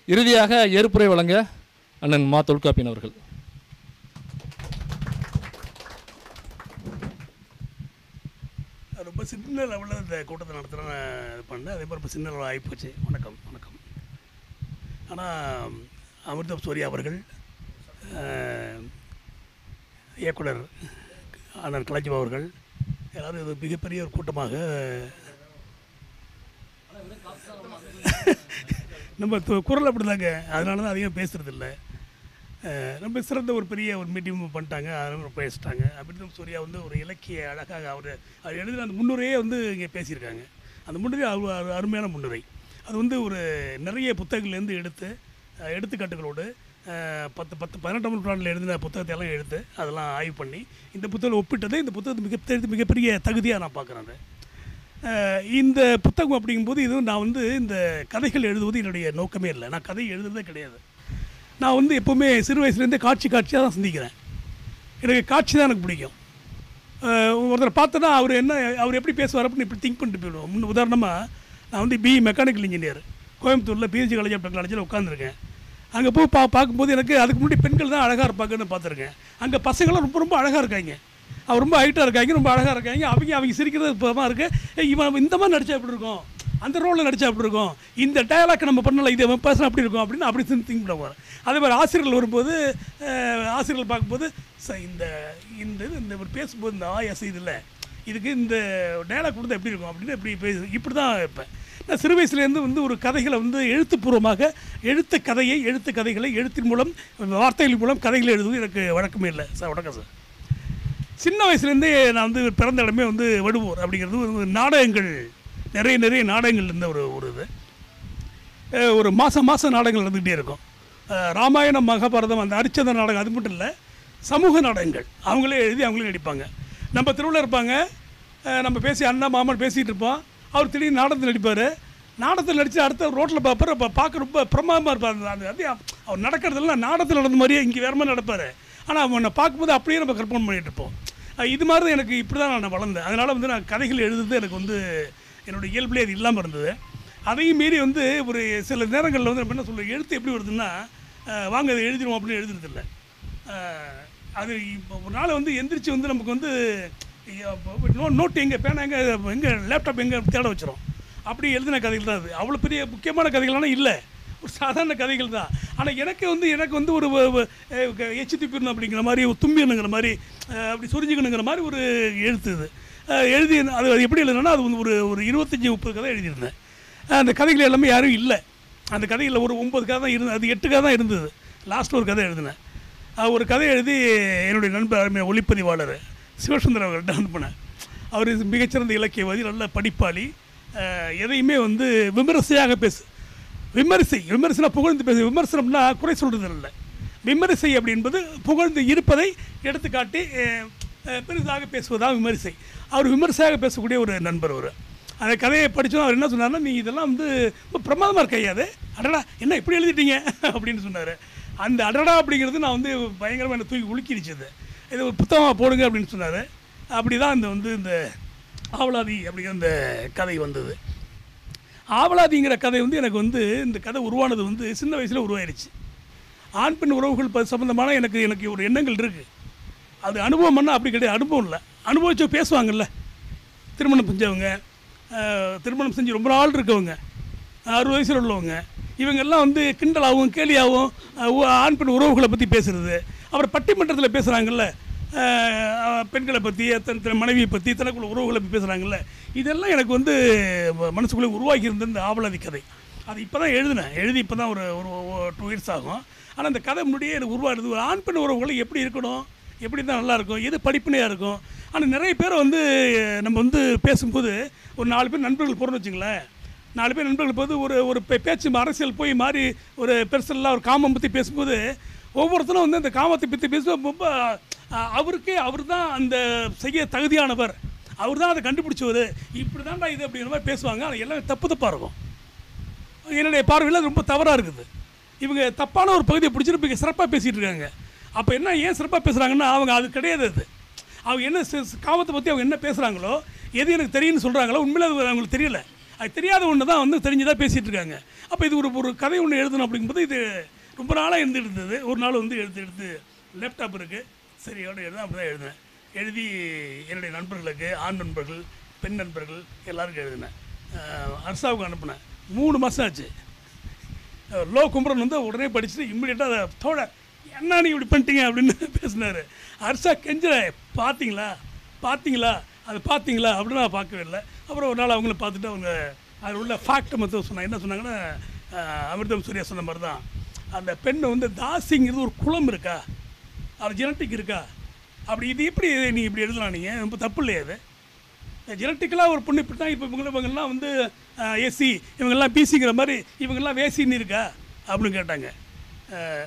இறுதியாக ஏற்புரை வழங்க அண்ணன் மா தொல்காப்பியன் அவர்கள். ரொம்ப சின்ன லெவலில் இந்த கூட்டத்தை நடத்துகிறேன் இது பண்ணேன். அதே மாதிரி ரொம்ப சின்ன லெவலில் ஆகிப்போச்சு. வணக்கம் வணக்கம். ஆனால் அமிர்தம் சூர்யா அவர்கள், இயக்குனர் அண்ணன் கலைஞர் அவர்கள் எல்லோரும் இது மிகப்பெரிய ஒரு கூட்டமாக நம்ம குரல் அப்படி தாங்க, அதனால தான் அதிகம் பேசுகிறதில்ல. ரொம்ப சிறந்த ஒரு பெரிய ஒரு மீட்டிங் பண்ணிட்டாங்க, அதனால பேசிட்டாங்க. அமிர்தம் சூர்யா வந்து ஒரு இலக்கிய அழகாக அவர் எழுதின அந்த முன்னுரையே வந்து இங்கே பேசியிருக்காங்க. அந்த முன்னுரை அருமையான முன்னுரை. அது வந்து ஒரு நிறைய புத்தகங்கள்லேருந்து எடுத்துக்காட்டுகளோடு 18ஆம் நூற்றாண்டில் எழுதின புத்தகத்தை எல்லாம் எடுத்து அதெல்லாம் ஆய்வு பண்ணி இந்த புத்தகம் ஒப்பிட்டதை இந்த புத்தகத்தை மிகப்பெரிய தகுதியாக நான் பார்க்குறேன். இந்த புத்தகம் அப்படிங்கும்போது இதுவும் நான் வந்து இந்த கதைகள் எழுதுவது என்னுடைய நோக்கமே இல்லை. நான் கதை எழுதுறதே கிடையாது. நான் வந்து எப்போவுமே சிறு வயசுலேருந்தே காட்சியாக தான் சிந்திக்கிறேன். எனக்கு காட்சி தான் எனக்கு பிடிக்கும். ஒருத்தர் பார்த்தோன்னா அவர் எப்படி பேசுவார் அப்படின்னு இப்படி திங்க் பண்ணிட்டு போயிடுவோம். உதாரணமாக நான் வந்து பிஇ மெக்கானிக்கல் இன்ஜினியர் கோயம்புத்தூரில் பிஹெச்டி காலேஜ் ஆஃப் டெக்னாலஜியில் உட்காந்துருக்கேன். அங்கே போய் பார்க்கும்போது எனக்கு அதுக்கு முன்னாடி பெண்கள் தான் அழகாக இருப்பாங்கன்னு பார்த்துருக்கேன். அங்கே பசங்களாம் ரொம்ப ரொம்ப அழகாக இருக்காங்க. அவர் ரொம்ப ஹைட்டாக இருக்காங்க, ரொம்ப அழகாக இருக்காங்க. அவங்க சிரிக்கிறது இப்போமா இருக்குது. இவன் இந்த மாதிரி நடித்தா எப்படி இருக்கும், அந்த ரோலில் நடித்தா எப்படி இருக்கும், இந்த டயலாக் நம்ம பண்ணல, இது பேசுனா அப்படி இருக்கும் அப்படின்னு அப்படி திங்க் பண்ண போகிறேன். அதே மாதிரி ஆசிரியர்கள் வரும்போது ஆசிரியர்கள் பார்க்கும்போது இந்த இந்த ஒரு பேசும்போது இந்த அசைதில்லை, இதுக்கு இந்த டயலாக் கொடுத்தா எப்படி இருக்கும் அப்படின்னு இப்படி தான் இருப்பேன். நான் சிறு வயசுலேருந்து வந்து ஒரு கதைகளை வந்து எழுத்துப்பூர்வமாக எழுத்து கதைகளை எழுத்தின் மூலம் வார்த்தைகள் மூலம் கதைகளை எழுதுவது எனக்கு வழக்கமே இல்லை சார். வணக்கம் சார். சின்ன வயசுலேருந்தே நான் வந்து பிறந்த இடமே வந்து வடுவூர் அப்படிங்கிறது ஒரு நாடகங்கள் நிறைய நாடகங்கள் இருந்த ஒரு இது ஒரு மாதம் நாடகங்கள் நடந்துக்கிட்டே இருக்கும். ராமாயணம் மகாபாரதம் அந்த அரிச்சந்திர நாடகம் அது மட்டும் இல்லை, சமூக நாடகங்கள் அவங்களே எழுதி அவங்களே நடிப்பாங்க. நம்ம திருவிழா இருப்பாங்க, நம்ம பேசி அண்ணா மாமன் பேசிகிட்டு இருப்போம். அவர் திடீர்னு நாடகத்தில் நடிப்பார். நாடகத்தில் நடித்து அடுத்த ரோட்டில் பார்க்க ரொம்ப பிரமாதமாக இருப்பார். அது அவர் நடக்கிறதுலாம் நாடகத்தில் நடந்த மாதிரியே இங்கே வேறு மாதிரி நடப்பார். ஆனால் அவனை பார்க்கும்போது அப்படியே நம்ம கற்பனை பண்ணிகிட்டு இருப்போம். இது மாதிரி தான் எனக்கு இப்படி தான் நான் வளர்ந்தேன். அதனால் வந்து நான் கதைகள் எழுதுறது எனக்கு வந்து என்னோடய இயல்புலேயே அது இல்லாமல் இருந்தது. அதையும் மீறி வந்து ஒரு சில நேரங்களில் வந்து நம்ம என்ன சொல்லுவோம், எழுத்து எப்படி வருதுன்னா வாங்க அதை எழுதிடுவோம் அப்படின்னு எழுதுறதில்லை. அது இப்போ ஒரு நாள் வந்து எந்திரிச்சு வந்து நமக்கு வந்து நோட்டு எங்கே பேனா எங்கே லேப்டாப் எங்கே தேட வச்சிடும். அப்படி எழுதின கதைகள் தான் அது. அவ்வளோ பெரிய முக்கியமான கதைகள்லாம் இல்லை, ஒரு சாதாரண கதைகள் தான். ஆனால் எனக்கு வந்து ஒரு எச்சு துப்பிடணும் அப்படிங்கிற மாதிரி, ஒரு தும்பிடணுங்கிற மாதிரி, அப்படி சொரிஞ்சுக்கணுங்கிற மாதிரி ஒரு எழுத்து இது எழுதி. அது எப்படி எழுதுனா அது வந்து ஒரு 25-30 கதை எழுதியிருந்தேன். அந்த கதைகள் எல்லாமே யாரும் இல்லை. அந்த கதைகளில் ஒரு 9 கதை தான் இருந்தது, அது 8 கதை தான் இருந்தது. லாஸ்ட்டில் ஒரு கதை எழுதினேன். ஒரு கதை எழுதி என்னுடைய நண்பர் ஒளிப்பதிவாளர் சிவசுந்தரம் அவர்கிட்ட அனுப்பினேன். அவர் மிகச்சிறந்த இலக்கியவாதி, நல்ல படிப்பாளி, எதையுமே வந்து விமரிசையாக விமர்சனம் புகழ்ந்து பேச. விமர்சனம்னா குறை சொல்கிறது இல்லை. விமரிசை அப்படி என்பது புகழ்ந்து இருப்பதை எடுத்துக்காட்டி பெரிதாக பேசுவதாக விமரிசை. அவர் விமர்சையாக பேசக்கூடிய ஒரு நண்பர். அவர் அந்த கதையை படித்தோம். அவர் என்ன சொன்னார்னா, நீ இதெல்லாம் வந்து ரொம்ப பிரமாதமாக இருக்கையாது, அடடா என்ன இப்படி எழுதிட்டீங்க அப்படின்னு சொன்னார். அந்த அடடா அப்படிங்கிறது நான் வந்து பயங்கரமாக என்னை தூக்கி உலுக்கிடுச்சது. இது ஒரு புத்தகமாக போடுங்க அப்படின்னு சொன்னார். அப்படி தான் இந்த ஆவலாதி அப்படிங்கிற இந்த கதை வந்தது. ஆவலாதிங்கிற கதை வந்து எனக்கு வந்து இந்த கதை உருவானது வந்து சின்ன வயசில் உருவாயிருச்சு. ஆண் பெண் உறவுகள் சம்மந்தமான எனக்கு ஒரு எண்ணங்கள் இருக்குது. அது அனுபவம் பண்ணால் அப்படி கிடையாது. அனுபவம் இல்லை, அனுபவிச்சு பேசுவாங்கள்ல. திருமணம் செஞ்சவங்க, திருமணம் செஞ்சு ரொம்ப நாள் இருக்கவங்க, 60 வயசில் உள்ளவங்க, இவங்கெல்லாம் வந்து கிண்டலாகவும் கேலியாகவும் ஆண் பெண் உறவுகளை பற்றி பேசுகிறது. அப்புறம் பட்டிமன்றத்தில் பேசுகிறாங்கல்ல, பெண்களை பற்றி, தன் மனைவியை பற்றி, தனக்குள்ள உறவுகளை பற்றி பேசுகிறாங்கல்ல. இதெல்லாம் எனக்கு வந்து மனசுக்குள்ளே உருவாக்கி இருந்த இந்த ஆவலாதி கதை. அது இப்போ தான் எழுதி இப்போ தான் ஒரு 2 இயர்ஸ் ஆகும். ஆனால் அந்த கதை முன்னாடியே எனக்கு உருவாடுது. ஒரு ஆண் பெண் உறவுகளை எப்படி இருக்கணும், எப்படி தான் நல்லாயிருக்கும், எது படிப்பினையாக இருக்கும். ஆனால் நிறைய பேரை வந்து நம்ம வந்து பேசும்போது ஒரு 4 பேர் நண்பர்கள் போகிறோன்னு வச்சுங்களேன். 4 பேர் நண்பர்கள் போது ஒரு பேச்சு அரசியல் போய் மாறி ஒரு பெருசெல்லாம் ஒரு காமம் பற்றி பேசும்போது ஒவ்வொருத்தரும் வந்து அந்த காமத்தை பற்றி பேசுவோம். ரொம்ப அவர் தான் அந்த செய்ய தகுதியானவர், அவர் தான் அதை கண்டுபிடிச்சவர், இப்படி தான்டா இது அப்படிங்கிற மாதிரி பேசுவாங்க. ஆனால் எல்லாமே தப்பாக இருக்கும். என்னுடைய பார்வையில் அது ரொம்ப தவறாக இருக்குது. இவங்க தப்பான ஒரு பகுதியை பிடிச்சிட்டு இப்போ சிறப்பாக பேசிகிட்டு இருக்காங்க. அப்போ என்ன ஏன் சிறப்பாக பேசுகிறாங்கன்னா அவங்க அது கிடையாது. அது அவங்க என்ன காமத்தை பற்றி அவங்க என்ன பேசுகிறாங்களோ, எது எனக்கு தெரியும்னு சொல்கிறாங்களோ, உண்மையில் அது அவங்களுக்கு தெரியல. அது தெரியாத ஒன்று தான் வந்து தெரிஞ்சுதான் பேசிகிட்டு இருக்காங்க. அப்போ இது ஒரு கதை ஒன்று எழுதணும் அப்படிங்கும்போது இது ரொம்ப நாளாக எழுந்துட்டு இருந்தது. ஒரு நாள் வந்து எடுத்து லேப்டாப் இருக்குது, சரி எவ்வளோ எழுத அப்படி தான் எழுதினேன். எழுதி என்னுடைய நண்பர்களுக்கு, ஆண் நண்பர்கள், பெண் நண்பர்கள் எல்லாருக்கும் எழுதினேன். அர்சாவுக்கு அனுப்பினேன். 3 மாதம் ஆச்சு. லோ கும்பரன் வந்து உடனே படிச்சுட்டு இம்மிடியட்டாக அதை தோட என்ன நீ இப்படி பண்ணிட்டீங்க அப்படின்னு பேசினார். அர்ஷா கெஞ்ச பார்த்தீங்களா அது பார்த்தீங்களா அப்படின்னு நான் பார்க்கவே இல்லை. அப்புறம் ஒரு நாள் அவங்கள பார்த்துட்டு அவங்க அதில் உள்ள ஃபேக்டை மட்டும் சொன்னாங்க. என்ன சொன்னாங்கன்னா, அமிர்தம் சூர்யா சொன்ன மாதிரி தான், அந்த பெண்ணை வந்து தாசிங்கிறது ஒரு குளம் இருக்கா, அது ஜெனட்டிக் இருக்கா, அப்படி இது எப்படி நீ இப்படி எழுதலாம், நீங்கள் ரொம்ப தப்பு இல்லையா? அது ஜெனட்டிக்கலாக ஒரு பொண்ணு இப்படி தான். இப்போ இவங்கெல்லாம் வந்து எஸ்சி, இவங்கெல்லாம் பிசிங்கிற மாதிரி இவங்கெல்லாம் வேசின்னு இருக்கா அப்படின்னு கேட்டாங்க.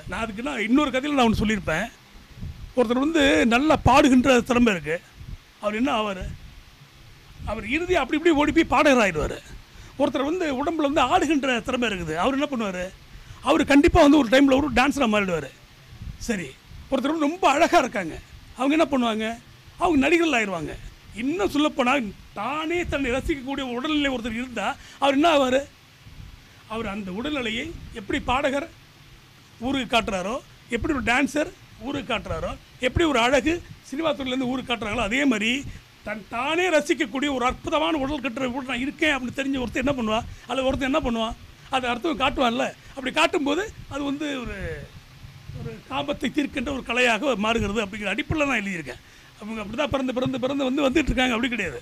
நான் அதுக்குன்னா இன்னொரு கதையில் நான் ஒன்று சொல்லியிருப்பேன். ஒருத்தர் வந்து நல்லா பாடுகின்ற திறமை இருக்குது. அவர் என்ன ஆவார்? அவர் இறுதி அப்படி இப்படி ஓடி போய் பாடகர் ஆகிடுவார். ஒருத்தர் வந்து உடம்புல வந்து ஆடுகின்ற திறமை இருக்குது. அவர் என்ன பண்ணுவார்? அவர் கண்டிப்பாக வந்து ஒரு டைமில் ஒரு டான்ஸராக மாறிடுவார். சரி, ஒருத்தர் வந்து ரொம்ப அழகாக இருக்காங்க. அவங்க என்ன பண்ணுவாங்க? அவங்க நடிகர்கள் ஆயிடுவாங்க. இன்னும் சொல்லப்போனால் தானே தன்னை ரசிக்கக்கூடிய உடல்நிலை ஒருத்தர் இருந்தால் அவர் என்ன ஆவார்? அவர் அந்த உடல்நிலையை எப்படி பாடகர் ஊருக்கு காட்டுறாரோ, எப்படி ஒரு டான்ஸர் ஊருக்கு காட்டுறாரோ, எப்படி ஒரு அழகு சினிமா துறையிலேருந்து ஊருக்கு காட்டுறாங்களோ, அதே மாதிரி தானே ரசிக்கக்கூடிய ஒரு அற்புதமான உடல் கட்டுற கூட நான் இருக்கேன் அப்படின்னு தெரிஞ்ச ஒருத்தர் என்ன பண்ணுவான்? அதில் ஒருத்தர் என்ன பண்ணுவான்? அது அர்த்தம் காட்டுவான்ல. அப்படி காட்டும்போது அது வந்து ஒரு காபத்தை தீர்க்கின்ற ஒரு கலையாக மாறுகிறது அப்படிங்கிற அடிப்படையில் நான் எழுதியிருக்கேன். அவங்க அப்படி தான் பிறந்து வந்துட்டு இருக்காங்க. அப்படி கிடையாது.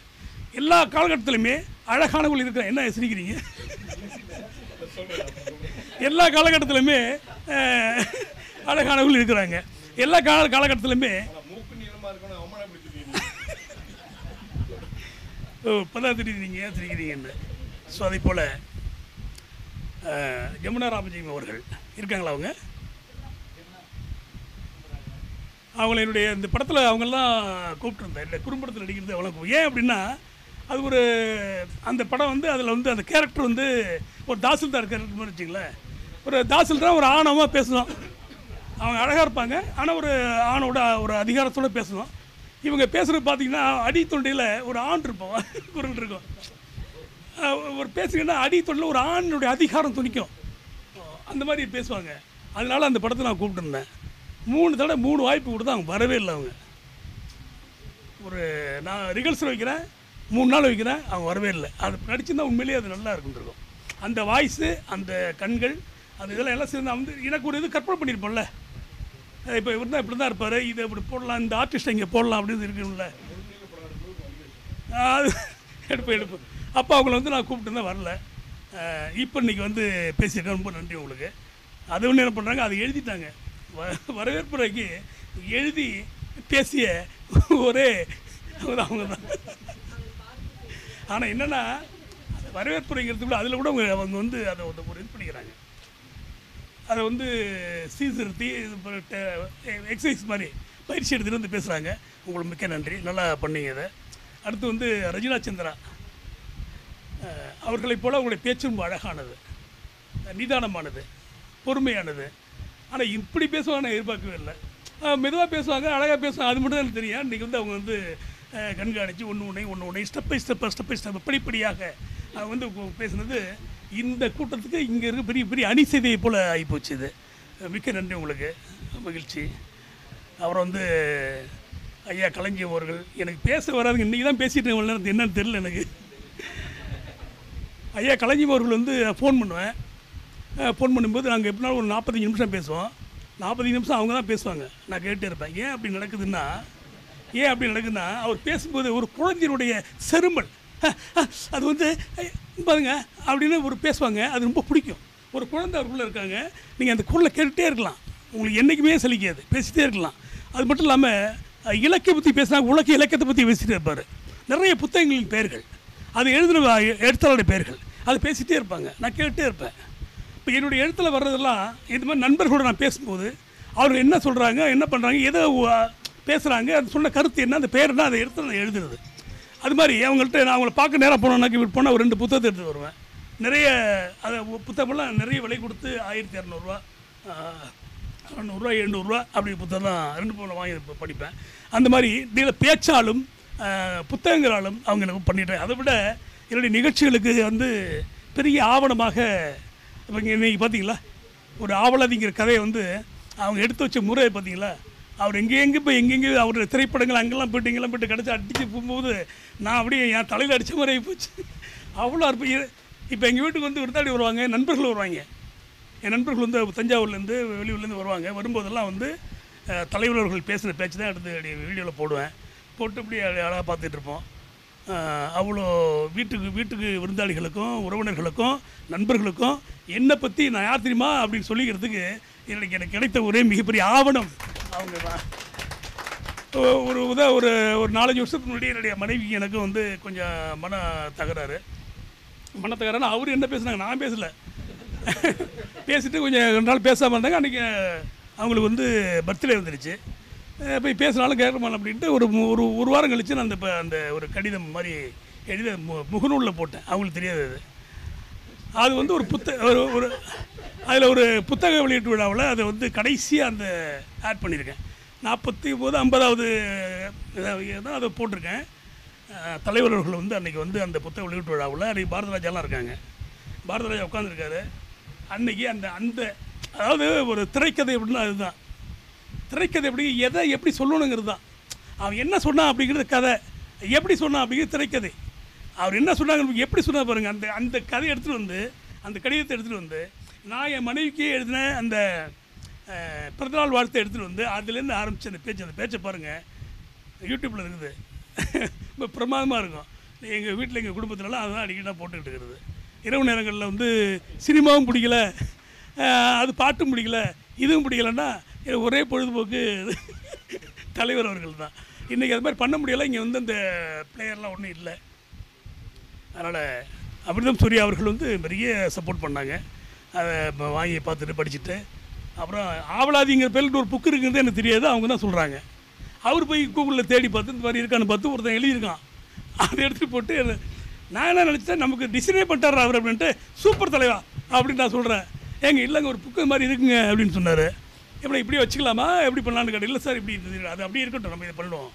எல்லா காலகட்டத்திலுமே அழகானவர்கள் இருக்கிறாங்க. என்ன சிரிக்கிறீங்க? எல்லா காலகட்டத்திலுமே அழகானவர்கள் இருக்கிறாங்க. எல்லா காலகட்டத்திலுமே இப்போதான் தெரியுது ஏன் சிரிக்கிறீங்கன்னு. ஸோ அதே போல் ஜமுனா ராமஜெயம் அவர்கள் இருக்காங்களா? அவங்கள என்னுடைய இந்த படத்தில் அவங்கெல்லாம் கூப்பிட்டுருந்தேன். இந்த குறும்படத்தில் நடிக்கிறது அவ்வளோ. ஏன் அப்படின்னா, அது ஒரு அந்த படம் வந்து அதில் வந்து அந்த கேரக்டர் வந்து ஒரு தாசில்தார் கேரக்டர் மாதிரி வச்சுங்களேன். ஒரு தாசில்தார் ஒரு ஆணவமாக பேசணும். அவங்க அழகாக இருப்பாங்க, ஆனால் ஒரு ஆணோட ஒரு அதிகாரத்தோடு பேசணும். இவங்க பேசுகிறது பார்த்தீங்கன்னா அடி தொண்டையில் ஒரு ஆண் இருப்போம், குரல் இருக்கும். ஒரு பேசுங்கன்னா அடி தொண்டையில் ஒரு ஆணுடைய அதிகாரம் துணிக்கும். அந்த மாதிரி பேசுவாங்க. அதனால அந்த படத்தை நான் கூப்பிட்டுருந்தேன். 3 தடவை 3 வாய்ப்பு கொடுத்தா அவங்க வரவே இல்லை. அவங்க ஒரு நான் ரிகல்சல் வைக்கிறேன், 3 நாள் வைக்கிறேன், அவங்க வரவே இல்லை. அது நடிச்சுருந்தா உண்மையிலேயே அது நல்லா இருக்குன்றிருக்கும். அந்த வாய்ஸு, அந்த கண்கள், அந்த இதெல்லாம் எல்லாம் சேர்ந்து வந்து எனக்கு ஒரு இது கற்பனை பண்ணியிருப்போம்ல. இப்போ இவர் தான் இப்படி தான் இருப்பார், இதை இப்படி போடலாம், இந்த ஆர்டிஸ்ட்டை இங்கே போடலாம் அப்படின்னு இருக்கணும்ல. அது எடுப்பு. அப்போ அவங்கள வந்து நான் கூப்பிட்டு தான் வரல. இப்போ இன்றைக்கி வந்து பேசியிருக்கேன். ரொம்ப நன்றி உங்களுக்கு. அதை ஒன்று என்ன பண்ணுறாங்க, அதை எழுதிட்டாங்க. வரவேற்புரைக்கு எழுதி பேசிய ஒரே அவங்க தான். ஆனால் என்னென்னா, வரவேற்புரைங்கிறதுக்குள்ள அதில் கூட அவங்க வந்து அதை ஒரு இது பண்ணிக்கிறாங்க. அதை வந்து சீர்திருத்தி எக்ஸசைஸ் மாதிரி பயிற்சி எடுத்துகிட்டு வந்து பேசுகிறாங்க. உங்களுக்கு மிக்க நன்றி, நல்லா பண்ணீங்க. இதை அடுத்து வந்து ரஜினா சந்திரா அவர்களைப் போல் அவங்களுடைய பேச்சு ரொம்ப அழகானது, நிதானமானது, பொறுமையானது. ஆனால் இப்படி பேசுவாங்க நான் எதிர்பார்க்கவே இல்லை. மெதுவாக பேசுவாங்க, அழகாக பேசுவாங்க, அது மட்டும் தான் எனக்கு தெரியும். இன்றைக்கி வந்து அவங்க வந்து கண்காணித்து ஒன்று ஸ்டெப் பை ஸ்டெப் படிப்படியாக அவங்க வந்து பேசுனது இந்த கூட்டத்துக்கு இங்கே இருக்க பெரிய பெரிய அணி செய்தியை போல் ஆகிப்போச்சு. இது மிக்க நன்றி உங்களுக்கு, மகிழ்ச்சி. அப்புறம் வந்து ஐயா கலைஞர் அவர்கள், எனக்கு பேச வராதுங்க, இன்றைக்கி தான் பேசிட்டு இருக்கேன், என்னன்னு தெரியல எனக்கு. ஐயா கலைஞர் அவர்கள் வந்து ஃபோன் பண்ணுவேன். ஃபோன் பண்ணும்போது நாங்கள் எப்படினாலும் ஒரு 45 நிமிஷம் பேசுவோம். 45 நிமிஷம் அவங்க தான் பேசுவாங்க, நான் கேட்டே இருப்பேன். ஏன் அப்படி நடக்குதுன்னா அவர் பேசும்போது ஒரு குழந்தையினுடைய செருமல், அது வந்து பாருங்க அப்படின்னு ஒரு பேசுவாங்க. அது ரொம்ப பிடிக்கும். ஒரு குழந்தை அவருக்குள்ளே இருக்காங்க, நீங்கள் அந்த குரலை கேட்டுகிட்டே இருக்கலாம், உங்களுக்கு என்றைக்குமே சலிக்காது, பேசிகிட்டே இருக்கலாம். அது மட்டும் இல்லாமல் இலக்கிய பற்றி பேசினா உலக இலக்கியத்தை பற்றி பேசிகிட்டே இருப்பார். நிறைய புத்தகங்களின் பெயர்கள், அது எழுதின எழுத்தாளருடைய பெயர்கள், அது பேசிகிட்டே இருப்பாங்க, நான் கேட்டுகிட்டே இருப்பேன். இப்போ என்னுடைய எழுத்தில் வர்றதெல்லாம் இது மாதிரி நண்பர்களோடு நான் பேசும்போது அவங்க என்ன சொல்கிறாங்க, என்ன பண்ணுறாங்க, எதை பேசுகிறாங்க, அது சொன்ன கருத்து என்ன, அந்த பேர் என்ன, அதை எடுத்து நான் எழுதுறது. அது மாதிரி அவங்கள்ட்ட நான் அவங்கள பார்க்க நேரம் போனோன்னாக்கி இப்படி போனால் ஒரு 2 புத்தகத்தை எடுத்துகிட்டு வருவேன். நிறைய அதை புத்தகமெல்லாம் நிறைய விலை கொடுத்து 1200 ரூபா $600 $700 அப்படி புத்தகம் தான் 2 பவுனில் வாங்கி படிப்பேன். அந்த மாதிரி இதில் பேச்சாலும் புத்தகங்களாலும் அவங்க எனக்கு பண்ணிட்டேன். அதை விட என்னுடைய நிகழ்ச்சிகளுக்கு வந்து பெரிய ஆவணமாக இப்போ இன்றைக்கி பார்த்தீங்களா ஒரு ஆவலாதிங்கிற கதையை வந்து அவங்க எடுத்து வச்ச முறை பார்த்தீங்களா, அவர் எங்கெங்கே போய் எங்கெங்கே அவருடைய திரைப்படங்கள் அங்கெல்லாம் போய்ட்டு இங்கெல்லாம் போய்ட்டு கிடச்சி அடித்து போகும்போது நான் அப்படியே என் தலையில் அடித்த மாதிரி ஆகி போச்சு. அவ்வளோ அற்புதம். இப்போ எங்கள் வீட்டுக்கு வந்து விருந்தாடி வருவாங்க, நண்பர்கள் வருவாங்க. என் நண்பர்கள் வந்து தஞ்சாவூர்லேருந்து வெளியூர்லேருந்து வருவாங்க. வரும்போதெல்லாம் வந்து தலைவர் அவர்கள் பேசின பேச்சு தான் எடுத்து வீடியோவில் போடுவேன். போட்டு இப்படி அழகாக பார்த்துட்ருப்போம். அவ்வளோ வீட்டுக்கு விருந்தாளிகளுக்கும் உறவினர்களுக்கும் நண்பர்களுக்கும் என்னை பற்றி நான் யார் தெரியுமா அப்படின்னு சொல்லிக்கிறதுக்கு எனக்கு கிடைத்த ஒரே மிகப்பெரிய ஆவணம் அவங்க தான். ஒரு ஒரு 4-5 வருஷத்துக்கு முன்னாடி என்னுடைய மனைவி எனக்கு வந்து கொஞ்சம் மன தகராறு. அவர் என்ன பேசுனாங்க, நான் பேசலை. பேசிட்டு கொஞ்சம் 2 நாள் பேசாமல் இருந்தாங்க. அன்றைக்கி அவங்களுக்கு வந்து பர்த்டே வந்துடுச்சு. போய் பேசினாலும் கேட்கமான் அப்படின்ட்டு ஒரு வாரம் கழித்து நான் அந்த ஒரு கடிதம் மாதிரி எழுதி முகநூலில் போட்டேன். அவங்களுக்கு தெரியாது. அது வந்து ஒரு அதில் ஒரு புத்தக வெளியீட்டு விழாவில் அதை வந்து கடைசியாக அந்த ஆட் பண்ணியிருக்கேன். 49 50வது தான் அதை போட்டிருக்கேன். தலைவர் அவர்கள் வந்து அன்றைக்கி வந்து அந்த புத்தக வெளியீட்டு விழாவில் அன்றைக்கி பாரதராஜாலாம் இருக்காங்க. பாரதராஜா உட்காந்துருக்காரு. அன்றைக்கி அந்த அதாவது ஒரு திரைக்கதை எப்படின்னா அதுதான் திரைக்கதை. எப்படி எதை எப்படி சொல்லணுங்கிறது தான். அவன் என்ன சொன்னான் அப்படிங்கிறது கதை, எப்படி சொன்னான் அப்படிங்கிறது திரைக்கதை. அவர் என்ன சொன்னாங்க எப்படி சொன்னா பாருங்கள். அந்த கதையை எடுத்துகிட்டு வந்து அந்த கடிதத்தை எடுத்துகிட்டு வந்து நான் என் மனைவிக்கே எழுதின அந்த பிறந்தநாள் வாழ்த்தை எடுத்துகிட்டு வந்து அதுலேருந்து ஆரம்பித்து அந்த பேச்சை பாருங்கள், யூடியூப்பில் இருக்குது. ரொம்ப பிரமாதமாக இருக்கும். எங்கள் வீட்டில் எங்கள் குடும்பத்திலலாம் அதுதான் அடிக்கடி நான் போட்டுக்கிட்டு இருக்கிறது. இரவு நேரங்களில் வந்து சினிமாவும் பிடிக்கல, அது பாட்டும் பிடிக்கல, இதுவும் பிடிக்கலன்னா ஒரே பொழுதுபோக்கு தலைவர் அவர்கள் தான். இன்றைக்கி அது மாதிரி பண்ண முடியலை. இங்கே வந்து அந்த பிளேயர்லாம் ஒன்றும் இல்லை. அதனால் அமிர்தம் சூர்யா அவர்கள் வந்து பெரிய சப்போர்ட் பண்ணாங்க. அதை வாங்கி பார்த்துட்டு படிச்சுட்டு அப்புறம் ஆவலாதிங்கிற பேரில் ஒரு புக்கு இருக்குங்கிறது எனக்கு தெரியாது. அவங்க தான் சொல்கிறாங்க. அவர் போய் கூகுளில் தேடி பார்த்து இந்த மாதிரி இருக்கான்னு பார்த்து ஒருத்தன் எழுதியிருக்கான். அதை எடுத்துகிட்டு போட்டு நான் என்ன நினச்சேன், நமக்கு டிசைனே பண்ணிட்டார் அவர் அப்படின்ட்டு, சூப்பர் தலைவா அப்படின்னு நான் சொல்கிறேன். ஏங்க இல்லைங்க ஒரு புக்கு மாதிரி இருக்குங்க அப்படின்னு சொன்னார். எப்படி இப்படி வச்சுக்கலாமா எப்படி பண்ணலான்னு கேட்டேன். இல்லை சார் இப்படி இருந்தது, அது அப்படியே இருக்கட்டும், நம்ம இதை பண்ணுவோம்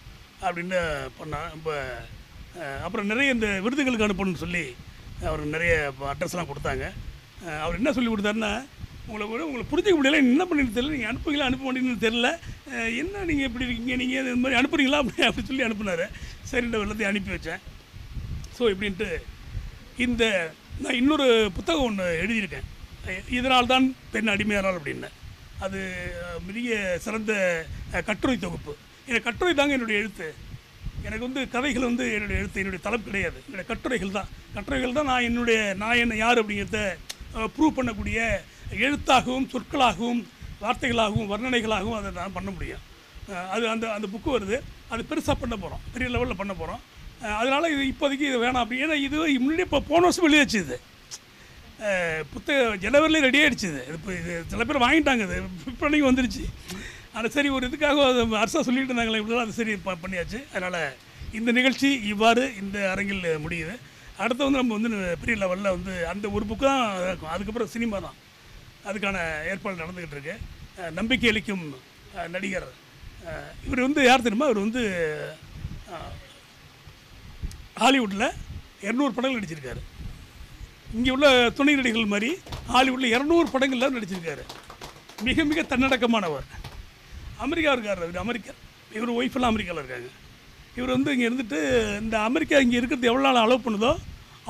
அப்படின்னு பண்ணால். இப்போ அப்புறம் நிறைய இந்த விருதுகளுக்கு அனுப்பணும்னு சொல்லி அவர் நிறைய அட்ரஸ்லாம் கொடுத்தாங்க. அவர் என்ன சொல்லி கொடுத்தாருன்னா, உங்களை புரிஞ்சிக்க முடியல, என்ன பண்ணிட்டு தெரியல, நீங்கள் அனுப்புங்களா அனுப்ப மாட்டீங்கன்னு தெரில, என்ன நீங்கள் எப்படி இருக்கீங்க, நீங்கள் இது மாதிரி அனுப்புறீங்களா அப்படி சொல்லி அனுப்புனார். சரின்ற வெள்ளத்தையும் அனுப்பி வச்சேன். ஸோ இப்படின்ட்டு நான் இன்னொரு புத்தகம் ஒன்று எழுதியிருக்கேன், இதனால்தான் பெண் அடிமையானால் அப்படின்னு. அது மிக சிறந்த கட்டுரை தொகுப்பு. எனக்கு கட்டுரை தாங்க என்னுடைய எழுத்து. எனக்கு வந்து கதைகள் வந்து என்னுடைய எழுத்து, என்னுடைய தளம் கிடையாது. என்னுடைய கட்டுரைகள் தான் நான் என்ன யார் அப்படிங்கிறத ப்ரூவ் பண்ணக்கூடிய எழுத்தாகவும் சொற்களாகவும் வார்த்தைகளாகவும் வர்ணனைகளாகவும் அதை நான் பண்ண முடியும். அது அந்த புக்கு வருது. அது பெருசாக பண்ண போகிறோம், பெரிய லெவலில் பண்ண போகிறோம். அதனால் இது இப்போதைக்கு இது வேணாம் அப்படி. ஏன்னா இது முன்னாடியே இப்போ போன வருஷம் வெளியாச்சு. இது புத்தகம் ஜனவரியில் ரெடி ஆகிடுச்சு. இப்போ இது சில பேர் வாங்கிட்டாங்க, இது பிப்ரவரிக்கு வந்துருச்சு. ஆனால் சரி ஒரு இதுக்காக அது அரசாக சொல்லிட்டு இருந்தாங்களே இப்படிலாம், அது சரி பண்ணியாச்சு. அதனால் இந்த நிகழ்ச்சி இவ்வாறு இந்த அரங்கில் முடியுது. அடுத்து வந்து நம்ம வந்து பெரிய லெவலில் வந்து அந்த ஒரு புக்கு தான் இருக்கும். அதுக்கப்புறம் சினிமா தான், அதுக்கான ஏற்பாடு நடந்துக்கிட்டு இருக்கு. நம்பிக்கை அளிக்கும் நடிகர் இவர் வந்து யார் தெரியுமா, இவர் வந்து ஹாலிவுட்டில் 200 படங்கள் நடிச்சிருக்காரு. இங்கே உள்ள துணை நடிகர்கள் மாதிரி ஹாலிவுட்டில் 200 படங்கள்லாம் நடிச்சிருக்காரு. மிக மிக தன்னடக்கமானவர். அமெரிக்கா இருக்கார். இவர் ஒய்ஃபெல்லாம் அமெரிக்காவில் இருக்காங்க. இவர் வந்து இங்கே இருந்துட்டு இந்த அமெரிக்கா இங்கே இருக்கிறது எவ்வளோ நாள் அலோவ் பண்ணுதோ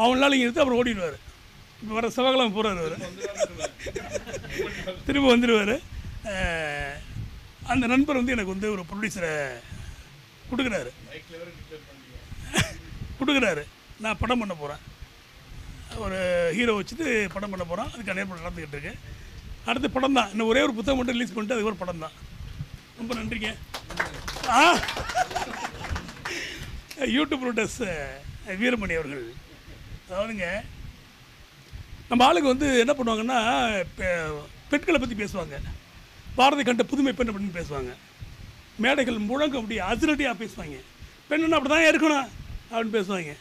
அவ்வளோ நாள் இங்கே இருந்து அப்புறம் ஓடிடுவார். இப்போ வர செவ்வாய்க்கிழமை போகிறார் அவர், திரும்ப வந்துடுவார். அந்த நண்பர் வந்து எனக்கு வந்து ஒரு ப்ரொடியூசரை கொடுக்குறாரு. நான் படம் பண்ண போகிறேன், ஒரு ஹீரோ வச்சுட்டு படம் பண்ண போகிறோம். அதுக்கான ஏற்பாடு நடந்துக்கிட்டு இருக்கு. அடுத்த படம் தான், இன்னும் ஒரே ஒரு புத்தகம் மட்டும் ரிலீஸ் பண்ணிட்டு அது ஒரு படம் தான். ரொம்ப நன்றிங்க. யூடியூப் ரோட்டஸ் வீரமணி அவர்கள். அதாவதுங்க நம்ம ஆளுங்க வந்து என்ன பண்ணுவாங்கன்னா, பெண்களை பற்றி பேசுவாங்க. பாரதி கண்ட புதுமை பெண் அப்படின்னு பேசுவாங்க. மேடைகள் முழங்க அப்படி அதிரடியாக பேசுவாங்க. பெண்ணுன்னா அப்படி தான் இருக்கணும் அப்படின்னு பேசுவாங்க.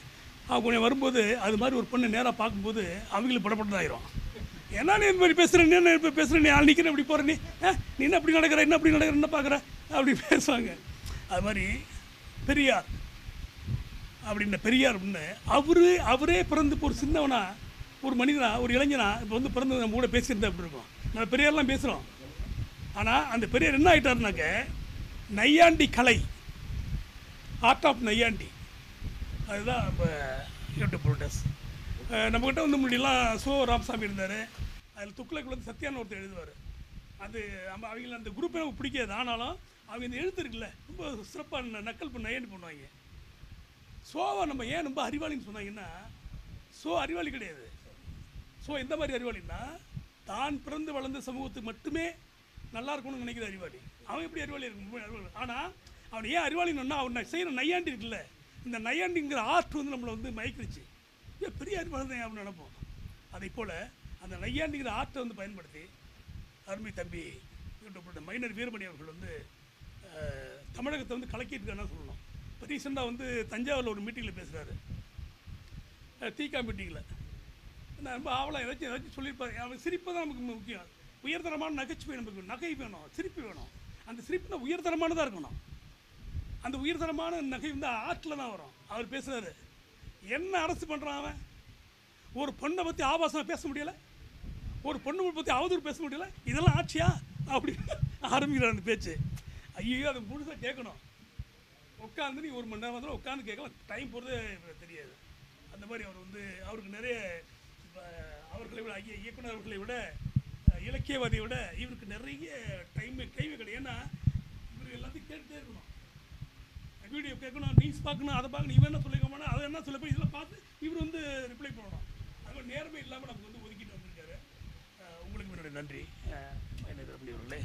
அவங்க கொஞ்சம் வரும்போது அது மாதிரி ஒரு பொண்ணு நேராக பார்க்கும்போது அவங்களுக்கு படப்பட்டு ஆயிரும். ஏன்னா நீ இப்படி பேசுகிற நீ என்ன இப்போ பேசுகிற நீ ஆள் நிற்கிற இப்படி போகிற நீ என்ன அப்படி நடக்கிற என்ன அப்படி நடக்கிற என்ன பார்க்குற அப்படி பேசுவாங்க. அது மாதிரி பெரியார் அப்படின்ற பெரியார் அப்படின்னு அவரே பிறந்து இப்போ ஒரு சின்னவனா ஒரு மனிதனா ஒரு இளைஞனா இப்போ வந்து பிறந்து நம்ம கூட பேசியிருந்தா அப்படி இருக்கும். நம்ம பெரியார்லாம் பேசுகிறோம். ஆனால் அந்த பெரியார் என்ன ஆகிட்டாருனாக்க நையாண்டி கலை, ஆர்ட் ஆஃப் நையாண்டி, அதுதான் இப்போ யூடியூப் ப்ரோட்டஸ். நம்மக்கிட்ட வந்து முன்னாடிலாம் ராமசாமி இருந்தார். அதில் துக்ளக்கில் வந்து சத்யான்னு ஒருத்தர் எழுதுவார். அது அவங்கள அந்த குரூப்பை நமக்கு பிடிக்காது. ஆனாலும் அவங்க இந்த எழுத்து இருக்குல்ல ரொம்ப சிறப்பாக நக்கல் பண்ண நையாண்டி பண்ணுவாங்க. சோவை நம்ம ஏன் ரொம்ப அறிவாளின்னு சொன்னாங்கன்னா அறிவாளி கிடையாது. எந்த மாதிரி அறிவாளின்னா தான் பிறந்து வளர்ந்த சமூகத்துக்கு மட்டுமே நல்லா இருக்கணும்னு நினைக்கிற அறிவாளி. அவன் எப்படி அறிவாளி இருக்கும்? ஆனால் அவன் ஏன் அறிவாளின்னா அவன் செய்கிற நையாண்டி இருக்குல்ல, இந்த நையாண்டிங்கிற ஆர்ட் வந்து நம்மளை வந்து மயக்கிடுச்சு. பெரிய அறிவாளி தான் அப்படின்னு நினைப்போம். அதை போல் அந்த நையாண்டிங்கிற ஆர்ட்டை வந்து பயன்படுத்தி அருமை தம்பி யூடியூப் மைனர் வீரமணி அவர்கள் வந்து தமிழகத்தை வந்து கலக்கிட்டுருக்கான்னு சொல்லணும். இப்போ ரீசெண்டாக வந்து தஞ்சாவூரில் ஒரு மீட்டிங்கில் பேசுகிறாரு, தீகா மீட்டிங்கில். நான் ரொம்ப ஆவலாக ஏதாச்சும் சொல்லியிருப்பாரு. அவன் சிரிப்பு தான் நமக்கு முக்கியம். உயர்தரமான நகைச்சுவை நமக்கு நகை வேணும், சிரிப்பு வேணும். அந்த சிரிப்புனா உயர்தரமானதாக இருக்கணும். அந்த உயர்தரமான நகை வந்து ஆற்றில் தான் வரும். அவர் பேசுகிறாரு, என்ன அரசு பண்ணுறான் அவன்? ஒரு பொண்ணை பற்றி ஆபாசமாக பேச முடியலை, ஒரு பொண்ணை பற்றி அவதூறு பேச முடியலை, இதெல்லாம் ஆட்சியா அப்படின்னு ஆரம்பிக்கிறார் அந்த பேச்சு. ஐயோ அதை முழுசாக கேட்கணும். உட்காந்து நீ 1 மணி நேரம் வந்து உட்காந்து கேட்கலாம், டைம் போகிறதே தெரியாது. அந்த மாதிரி அவர் வந்து அவருக்கு நிறைய அவர்களை விட இயக்குனர் அவர்களை விட இலக்கியவாதியை விட இவருக்கு நிறைய டைமே கிடையாது. ஏன்னா இவர் எல்லாத்தையும் கேட்டுகிட்டே இருக்கணும். வீடியோ கேட்கணும், நியூஸ் பார்க்கணும், அதை பார்க்கணும், இவன் என்ன சொல்லிக்கோமானா அதை என்ன சொல்ல போய் இதெல்லாம் பார்த்து இவர் வந்து ரிப்ளை பண்ணணும். அது நேரமே இல்லாமல் நமக்கு வந்து ஒதுக்கிட்டு வந்திருக்காரு. உங்களுக்கு என்னுடைய நன்றி அவர்களே.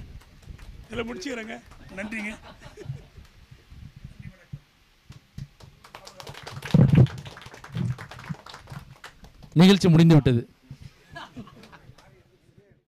இதில் முடிச்சுக்கிறேங்க. நன்றிங்க. நிகழ்ச்சி முடிந்து விட்டது.